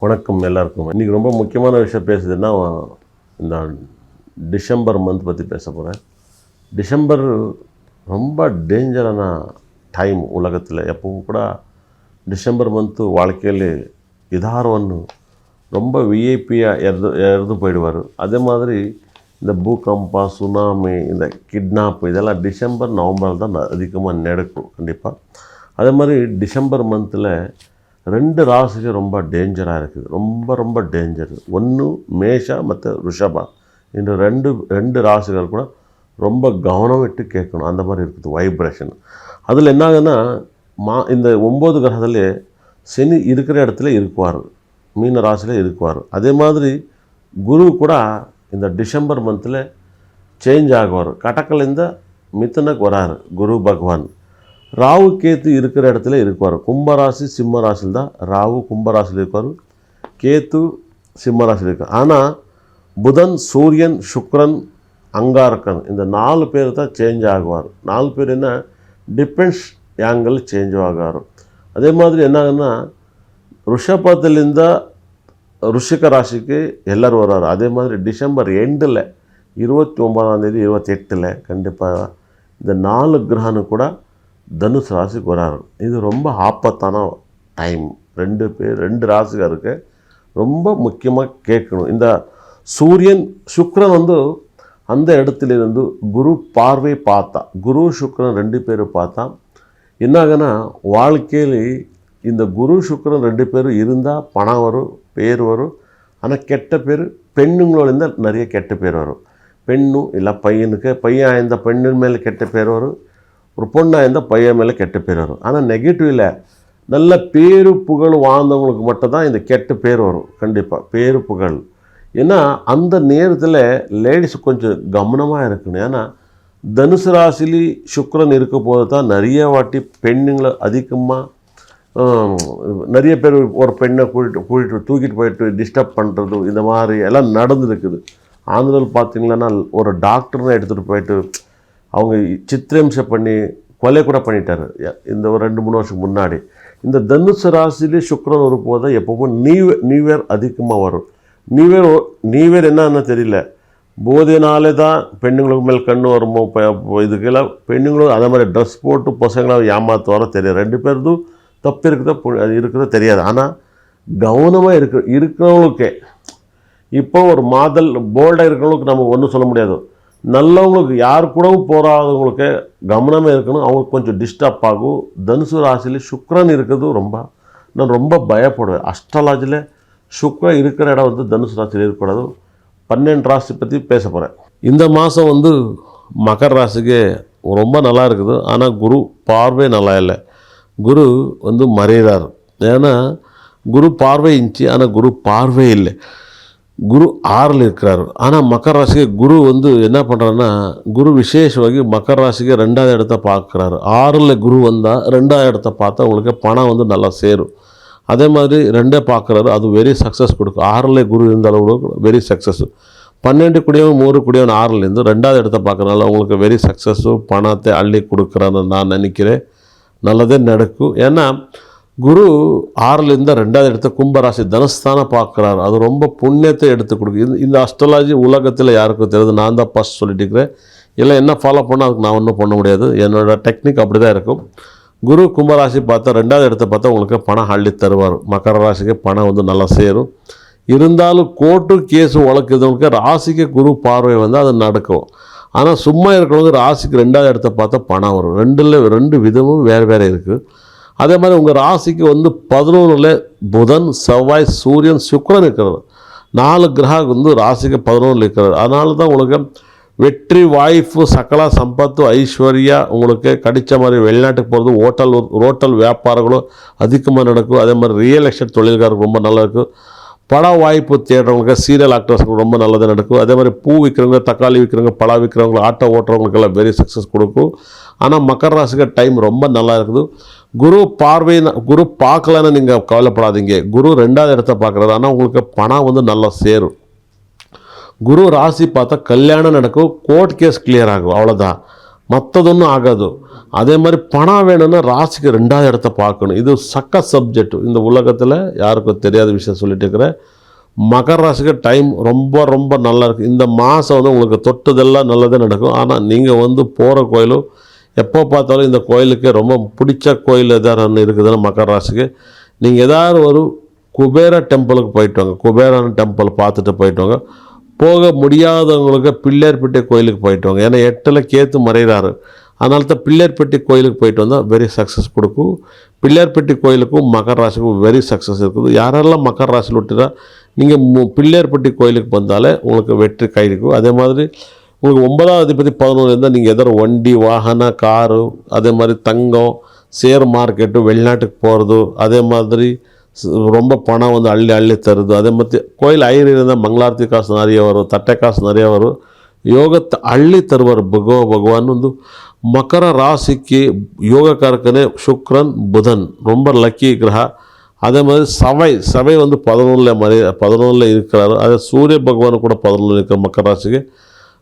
வணக்கம் எல்லாருக்கும். இன்றைக்கி ரொம்ப முக்கியமான விஷயம் பேசுதுன்னா இந்த டிசம்பர் மந்த் பற்றி பேச போகிறேன். டிசம்பர் ரொம்ப டேஞ்சரான டைம் உலகத்தில். எப்பவும் கூட டிசம்பர் மந்த்து வாழ்க்கைಯಲ್ಲಿ இதாரವನ್ನು ரொம்ப விஐபியாக எறது போயிடுவார். அதே மாதிரி இந்த பூகம்ப, சுனாமி, இந்த கிட்னாப் இதெல்லாம் டிசம்பர் நவம்பர் தான் அதிகமாக நடக்கும் கண்டிப்பாக. அதே மாதிரி டிசம்பர் மந்தில் 2 ராசிகள் ரொம்ப டேஞ்சராக இருக்குது. ரொம்ப டேஞ்சர். ஒன்று மேஷா ಮತ್ತು ரிஷபா. இந்த ரெண்டு ராசிகள் கூட ரொம்ப கவனம் விட்டு கேட்கணும். அந்த மாதிரி இருக்குது வைப்ரேஷன். அதில் என்ன ஆகுதுன்னா இந்த 9 கிரகத்திலே சனி இருக்கிற இடத்துல இருக்குவார், மீன ராசியில் இருக்குவார். அதே மாதிரி குரு கூட இந்த டிசம்பர் மந்தில் சேஞ்ச் ஆகுவார். கடகலிಂದ மிதுனಕ್ಕೆ வராரு குரு பகவான். ராகு கேத்து இருக்கிற இடத்துல இருக்குவார். கும்பராசி சிம்ம ராசியில் தான் ராகு கும்பராசியில் இருப்பார், கேத்து சிம்ம ராசியில் இருக்கார். ஆனால் புதன், சூரியன், சுக்ரன், அங்காரக்கன் இந்த 4 பேர் தான் சேஞ்ச் ஆகுவார். 4 பேர் என்ன டிஃபென்ஸ் ஆங்கிள் சேஞ்ச் ஆகுவார். அதே மாதிரி என்ன ஆகுதுன்னா ரிஷபத்திலிருந்த ருஷிக ராசிக்கு எல்லோரும் வர்றாரு. அதே மாதிரி டிசம்பர் எண்டில் 29ஆம் தேதி 28 கண்டிப்பாக இந்த 4 கிரகனு கூட தனுசு ராசிக்கு வராரு. இது ரொம்ப ஆபத்தான டைம். 2 ராசிகாருக்கு ரொம்ப முக்கியமாக கேட்கணும். இந்த சூரியன் சுக்ரன் அந்த இடத்துலேருந்து குரு பார்வை பார்த்தா, குரு சுக்ரன் 2 பேரும் பார்த்தா என்னாகனா வாழ்க்கையில் இந்த குரு சுக்ரன் 2 பேரும் இருந்தால் பணம் வரும், பேர் வரும். ஆனால் கெட்ட பேர் பெண்ணுங்களோட நிறைய கெட்ட பேர் வரும். பெண்ணும் இல்லை பையன் இந்த பெண்ணின் மேலே கெட்ட பேர் வரும், ஒரு பொண்ணாக இருந்தால் பையன் மேலே கெட்ட பேர் வரும். ஆனால் நெகட்டிவில் நல்ல பேரு புகழ் வாழ்ந்தவங்களுக்கு மட்டும்தான் இந்த கெட்ட பேர் வரும். கண்டிப்பாக பேரு புகழ். ஏன்னா அந்த நேரத்தில் லேடிஸ் கொஞ்சம் கவனமாக இருக்கணும். ஏன்னா தனுசு ராசிலி சுக்ரன் இருக்க போது தான் நிறைய வாட்டி பெண்ணுங்களை அதிகமாக நிறைய பேர் ஒரு பெண்ணை தூக்கிட்டு போயிட்டு டிஸ்டர்ப் பண்ணுறது இந்த மாதிரி எல்லாம் நடந்துருக்குது. ஆந்திராவில் பார்த்திங்கன்னா ஒரு டாக்டர்னு எடுத்துகிட்டு போயிட்டு அவங்க சித்திரம்சம் பண்ணி கொலை கூட பண்ணிட்டார் இந்த ஒரு 2-3 வருஷம் முன்னாடி. இந்த தனுசு ராசிலே சுக்ரன் ஒரு போது எப்பவும் நியூ இயர் அதிகமாக வரும். நியூ இயர் என்னன்னு தெரியல, போதைனாலே தான் பெண்ணுங்களுக்கு மேலே கண்ணு வருமோ இதுக்கெல்லாம் பெண்ணுங்களும் அதே மாதிரி ட்ரெஸ் போட்டு பசங்களை ஏமாற்றுவாரோ தெரியாது. 2 பேருதும் தப்பு இருக்கிறதோ தெரியாது. ஆனால் கவனமாக இருக்கிறவங்களுக்கே இப்போ ஒரு மாதல் போல்டாக இருக்கிறவங்களுக்கு நம்ம ஒன்றும் சொல்ல முடியாது. நல்லவங்களுக்கு யார் கூடவும் போகாதவங்களுக்கு கவனமாக இருக்கணும். அவங்களுக்கு கொஞ்சம் டிஸ்டர்ப் ஆகும். தனுசு ராசியில் சுக்ரன் இருக்கிறது நான் ரொம்ப பயப்படுவேன். அஸ்ட்ராலஜியில் சுக்ரன் இருக்கிற இடம் தனுசு ராசியில் இருக்கக்கூடாது. 12 ராசி பற்றி பேச போகிறேன். இந்த மாதம் மகர ராசிக்கு ரொம்ப நல்லா இருக்குது. ஆனால் குரு பார்வை நல்லா இல்லை. குரு மறைகிறார். ஏன்னா குரு பார்வை இருந்துச்சு, ஆனால் குரு பார்வை இல்லை. குரு 6ல் இருக்கிறார். ஆனால் மகர ராசிக்கு குரு என்ன பண்ணுறாருன்னா குரு விசேஷವಾಗಿ மகர ராசிக்கு 2வது இடத்த பார்க்குறாரு. 6ல் குரு வந்தால் 2வது இடத்த பார்த்தா உங்களுக்கு பணம் நல்லா சேரும். அதே மாதிரி 2 பார்க்குறாரு, அது வெரி சக்ஸஸ் கொடுக்கும். 6ல் குரு இருந்தாலும் கூட வெரி சக்ஸஸ். 12 கூடியவன் 3 கூடியவன் 6லேருந்து 2வது இடத்த பார்க்குறதுனால உங்களுக்கு வெரி சக்ஸஸ்ஸு பணத்தை அள்ளி கொடுக்குறான்னு நான் நினைக்கிறேன். நல்லதே நடக்கும். ஏன்னா குரு 6லேருந்து 2வது இடத்த கும்பராசி தனஸ்தானம் பார்க்குறாரு. அது ரொம்ப புண்ணியத்தை எடுத்து கொடுக்கும். இந்த அஸ்ட்ராலஜி உலகத்தில் யாருக்கும் தெரியாது. நான் தான் ஃபஸ்ட் சொல்லிட்டு இருக்கிறேன். இல்லை என்ன ஃபாலோ பண்ணால் அதுக்கு நான் ஒன்றும் பண்ண முடியாது. என்னோடய டெக்னிக் அப்படி தான் இருக்கும். குரு கும்பராசி பார்த்தா 2வது இடத்த பார்த்தா உங்களுக்கு பணம் அள்ளி தருவார். மகர ராசிக்கு பணம் நல்லா சேரும். இருந்தாலும் கோர்ட்டு கேஸு வழக்குறவங்களுக்கு ராசிக்கு குரு பார்வை அது நடக்கும். ஆனால் சும்மா இருக்கிறவங்க ராசிக்கு 2வது இடத்த பார்த்தா பணம் வரும். 2 விதமும் வேறு இருக்குது. அதே மாதிரி உங்கள் ராசிக்கு 11ல் புதன், செவ்வாய், சூரியன், சுக்ரன் இருக்கிறது. 4 கிரகம் ராசிக்கு 11ல் இருக்கிறது. அதனால தான் உங்களுக்கு வெற்றி வாய்ப்பு, சகல சம்பத்து, ஐஸ்வர்யா உங்களுக்கு கிடைச்ச மாதிரி வெளிநாட்டுக்கு போகிறது, ஹோட்டல் வியாபாரங்களும் அதிகமாக நடக்கும். அதே மாதிரி ரியல் எஸ்டேட் தொழில்காரருக்கு ரொம்ப நல்லா இருக்கும். பட வாய்ப்பு தேடுறவங்களுக்கு, சீரியல் ஆக்டர்ஸுக்கு ரொம்ப நல்லதாக நடக்கும். அதே மாதிரி பூ விற்கிறவங்க, தக்காளி விற்கிறவங்க, பழம் விற்கிறவங்க, ஆட்டோ ஓட்டுறவங்களுக்கெல்லாம் வெரி சக்ஸஸ் கொடுக்கும். ஆனால் மகர ராசிக்கு டைம் ரொம்ப நல்லா இருக்குது. குரு பார்க்கலன்னு நீங்கள் கவலைப்படாதீங்க. குரு 2வது இடத்த பார்க்குறாரு. ஆனால் உங்களுக்கு பணம் நல்லா சேரும். குரு ராசி பார்த்தா கல்யாணம் நடக்கும், கோர்ட் கேஸ் கிளியர் ஆகும், அவ்வளோதான். மற்றதொன்றும் ஆகாது. அதே மாதிரி பணம் வேணும்னா ராசிக்கு 2வது இடத்த பார்க்கணும். இது சக்க சப்ஜெக்ட். இந்த உலகத்தில் யாருக்கும் தெரியாத விஷயம் சொல்லிட்டு இருக்கிறேன். மகர ராசிக்கு டைம் ரொம்ப ரொம்ப நல்லா இருக்குது. இந்த மாதம் வந்து உங்களுக்கு தொட்டதெல்லாம் நல்லதே நடக்கும். ஆனால் நீங்கள் வந்து போகிற கோயிலும் எப்போ பார்த்தாலும் இந்த கோயிலுக்கு ரொம்ப பிடிச்ச கோயில் எதாவது இருக்குதுன்னா மகர ராசிக்கு நீங்கள் ஏதாவது ஒரு குபேர டெம்பிளுக்கு போயிட்டு வாங்க. குபேரன் டெம்பிள் பார்த்துட்டு போயிட்டு வாங்க. போக முடியாதவங்களுக்கு பிள்ளையார்பட்டி கோயிலுக்கு போயிட்டு வாங்க. ஏன்னா 8ல் கேத்து மறைகிறாரு. அதனால தான் பிள்ளையார்பட்டி கோயிலுக்கு போயிட்டு வந்தால் வெரி சக்ஸஸ் கொடுக்கும். பிள்ளையார்பட்டி கோயிலுக்கும் மகர ராசிக்கும் வெரி சக்ஸஸ் இருக்குது. யாரெல்லாம் மகர ராசியில் விட்டுறா நீங்கள் பிள்ளையார்பட்டி கோயிலுக்கு வந்தாலே உங்களுக்கு வெற்றி கைக்கும். அதே மாதிரி உங்களுக்கு 9வது அதிபதி 11 இருந்தால் நீங்கள் எதோ வண்டி வாகன காரு அதே மாதிரி தங்கம் ஷேர் மார்க்கெட்டு வெளிநாட்டுக்கு போகிறது அதே மாதிரி ரொம்ப பணம் வந்து அள்ளி அள்ளி தருது. அதே மாதிரி கோயில் ஐயர் இருந்தால் மங்களாரத்தி காசு நிறைய வரும், தட்டை காசு நிறைய வரும். யோகத்தை அள்ளி தருவார் பகவான் வந்து மகர ராசிக்கு யோகக்காரக்கனே சுக்ரன் புதன் ரொம்ப லக்கி கிரகா. அதே மாதிரி சபை வந்து 11ல் இருக்கிறாரு. அதே சூரிய பகவான் கூட 11ல் இருக்கிற மகர ராசிக்கு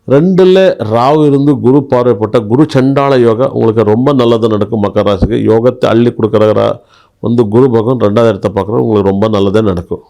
2ல் ராகு இருந்து குரு பார்வைப்பட்ட குரு சண்டாள யோகா உங்களுக்கு ரொம்ப நல்லது நடக்கும். மகர ராசிக்கு யோகத்தை அள்ளி கொடுக்குற வந்து குரு பகவான் 2வது இடத்தை பார்க்குறது உங்களுக்கு ரொம்ப நல்லதே நடக்கும்.